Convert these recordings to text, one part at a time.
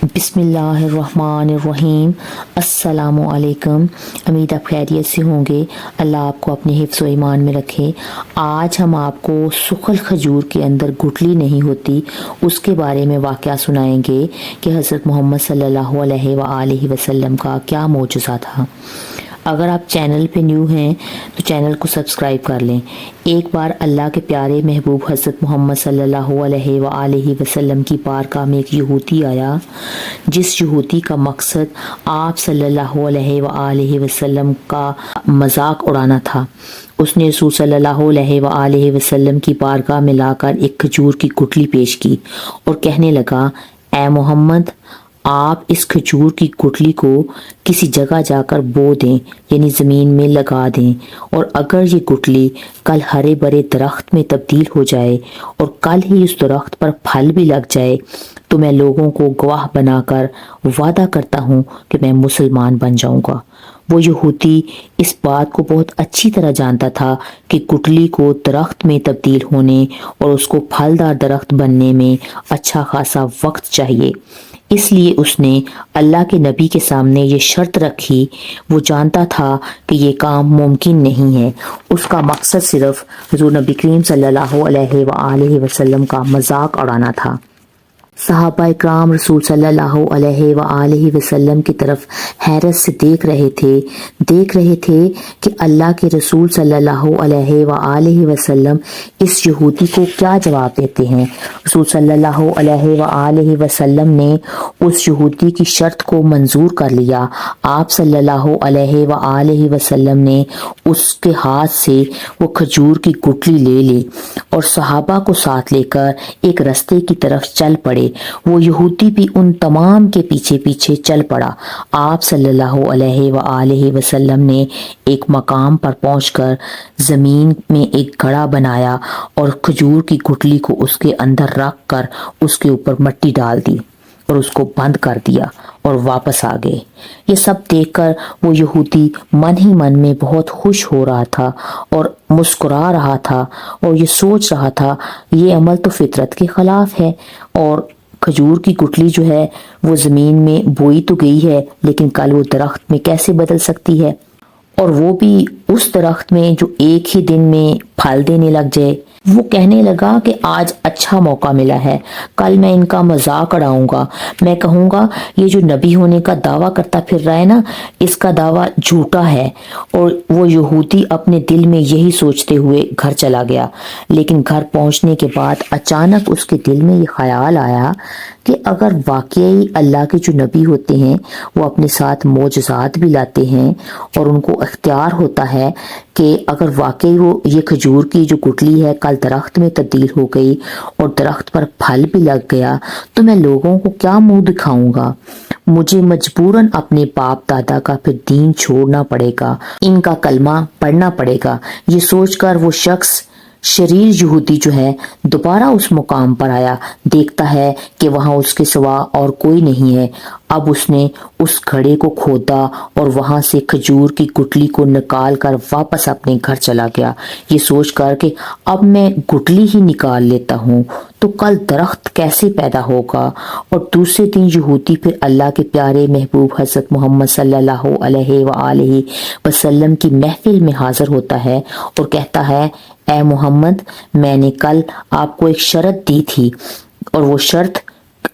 بسم اللہ الرحمن الرحیم۔ السلام علیکم۔ امید آپ خیریت سے ہوں گے، اللہ آپ کو اپنے حفظ و ایمان میں رکھے۔ آج ہم آپ کو سخل کھجور کے اندر گٹلی نہیں ہوتی اس کے بارے میں واقعہ سنائیں گے کہ حضرت محمد صلی اللہ علیہ وآلہ وسلم کا کیا معجزہ تھا۔ اگر آپ چینل پہ نیو ہیں تو چینل کو سبسکرائب کر لیں۔ ایک بار اللہ کے پیارے محبوب حضرت محمد صلی اللہ علیہ وآلہ وسلم کی بارگاہ میں ایک یہودی آیا، جس یہودی کا مقصد آپ صلی اللہ علیہ وآلہ وسلم کا مذاق اڑانا تھا۔ اس نے رسول صلی اللہ علیہ وآلہ وسلم کی بارگاہ میں لا کر ایک کھجور کی گٹلی پیش کی اور کہنے لگا، اے محمد، آپ اس کھجور کی گٹلی کو کسی جگہ جا کر بو دیں، یعنی زمین میں لگا دیں، اور اگر یہ گٹلی کل ہرے برے درخت میں تبدیل ہو جائے اور کل ہی اس درخت پر پھل بھی لگ جائے تو میں لوگوں کو گواہ بنا کر وعدہ کرتا ہوں کہ میں مسلمان بن جاؤں گا۔ وہ یہودی اس بات کو بہت اچھی طرح جانتا تھا کہ گٹلی کو درخت میں تبدیل ہونے اور اس کو پھلدار درخت بننے میں اچھا خاصا وقت چاہیے، اس لیے اس نے اللہ کے نبی کے سامنے یہ شرط رکھی۔ وہ جانتا تھا کہ یہ کام ممکن نہیں ہے، اس کا مقصد صرف حضور نبی کریم صلی اللہ علیہ وآلہ وسلم کا مذاق اڑانا تھا۔ صحابہ اکرام رسول صلی اللہ علیہ وآلہ وسلم کی طرف حیرت سے دیکھ رہے تھے کہ اللہ کے رسول صلی اللہ علیہ وآلہ وسلم اس یہودی کو کیا جواب دیتے ہیں۔ رسول صلی اللہ علیہ وآلہ وسلم نے اس یہودی کی شرط کو منظور کر لیا۔ آپ صلی اللہ علیہ وآلہ وسلم نے اس کے ہاتھ سے وہ کھجور کی گٹلی لے لی اور صحابہ کو ساتھ لے کر ایک رستے کی طرف چل پڑے۔ وہ یہودی بھی ان تمام کے پیچھے پیچھے چل پڑا۔ آپ صلی اللہ علیہ وآلہ وسلم نے ایک مقام پر پہنچ کر زمین میں ایک گڑھا بنایا اور کھجور کی گٹلی کو اس کے اندر رکھ کر اس کے اوپر مٹی ڈال دی اور اس کو بند کر دیا اور واپس آ گئے۔ یہ سب دیکھ کر وہ یہودی من ہی من میں بہت خوش ہو رہا تھا اور مسکرا رہا تھا اور یہ سوچ رہا تھا، یہ عمل تو فطرت کے خلاف ہے، اور کھجور کی گٹلی جو ہے وہ زمین میں بوئی تو گئی ہے لیکن کل وہ درخت میں کیسے بدل سکتی ہے، اور وہ بھی اس درخت میں جو ایک ہی دن میں پھل دینے لگ جائے۔ وہ کہنے لگا کہ آج اچھا موقع ملا ہے، کل میں ان کا مذاق اڑاؤں گا، میں کہوں گا یہ جو نبی ہونے کا دعویٰ کرتا پھر رہا ہے نا، اس کا دعویٰ جھوٹا ہے۔ اور وہ یہودی اپنے دل میں یہی سوچتے ہوئے گھر چلا گیا، لیکن گھر پہنچنے کے بعد اچانک اس کے دل میں یہ خیال آیا کہ اگر واقعی اللہ کے جو نبی ہوتے ہیں وہ اپنے ساتھ معجزات بھی لاتے ہیں اور ان کو اختیار ہوتا ہے کہ اگر واقعی وہ یہ کھجور کی جو گٹلی ہے کل درخت میں تبدیل ہو گئی اور درخت پر پھل بھی لگ گیا تو میں لوگوں کو کیا منہ دکھاؤں گا، مجھے مجبوراً اپنے باپ دادا کا پھر دین چھوڑنا پڑے گا، ان کا کلمہ پڑھنا پڑے گا۔ یہ سوچ کر وہ شخص شریر یہودی جو ہے دوبارہ اس مقام پر آیا، دیکھتا ہے کہ وہاں اس کے سوا اور کوئی نہیں ہے۔ اب اس نے اس گھڑے کو کھودا اور وہاں سے کھجور کی گٹلی کو نکال کر واپس اپنے گھر چلا گیا، یہ سوچ کر کہ اب میں گٹلی ہی نکال لیتا ہوں تو کل درخت کیسے پیدا ہوگا۔ اور دوسرے دن یہودی پھر اللہ کے پیارے محبوب حضرت محمد صلی اللہ علیہ وآلہ وسلم کی محفل میں حاضر ہوتا ہے اور کہتا ہے، اے محمد، میں نے کل آپ کو ایک شرط دی تھی اور وہ شرط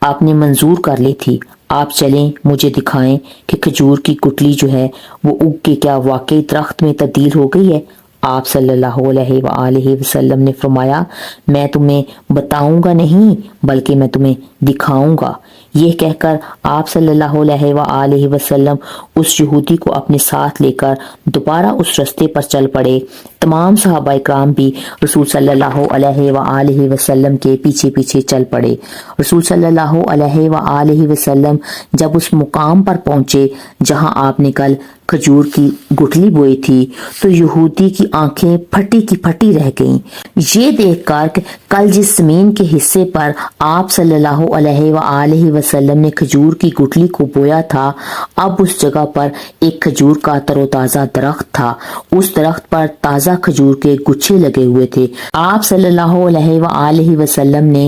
آپ نے منظور کر لی تھی، آپ چلیں مجھے دکھائیں کہ کھجور کی گٹلی جو ہے وہ اگ کے کیا واقعی درخت میں تبدیل ہو گئی ہے۔ آپ صلی اللہ علیہ وآلہ وسلم نے فرمایا، میں تمہیں بتاؤں گا نہیں بلکہ میں تمہیں دکھاؤں گا۔ یہ کہہ کر آپ صلی اللہ علیہ وآلہ وسلم اس یہودی کو اپنے ساتھ لے کر دوبارہ اس رستے پر چل پڑے۔ تمام صحابہ اکرام بھی رسول صلی اللہ علیہ وآلہ وسلم کے پیچھے پیچھے چل پڑے۔ رسول صلی اللہ علیہ وآلہ وسلم جب اس مقام پر پہنچے جہاں آپ نے کل کھجور کی گٹلی بوئی تھی تو یہودی کی آنکھیں پھٹی کی پھٹی رہ گئیں، یہ دیکھ کر کہ کل جس زمین کے حصے پر آپ صلی اللہ علیہ وآلہ وسلم نے کھجور کی گٹلی کو بویا تھا اب اس جگہ پر ایک کھجور کا تر و تازہ درخت تھا، اس درخت پر تازہ کھجور کے گچھے لگے ہوئے تھے۔ آپ صلی اللہ علیہ وآلہ وسلم نے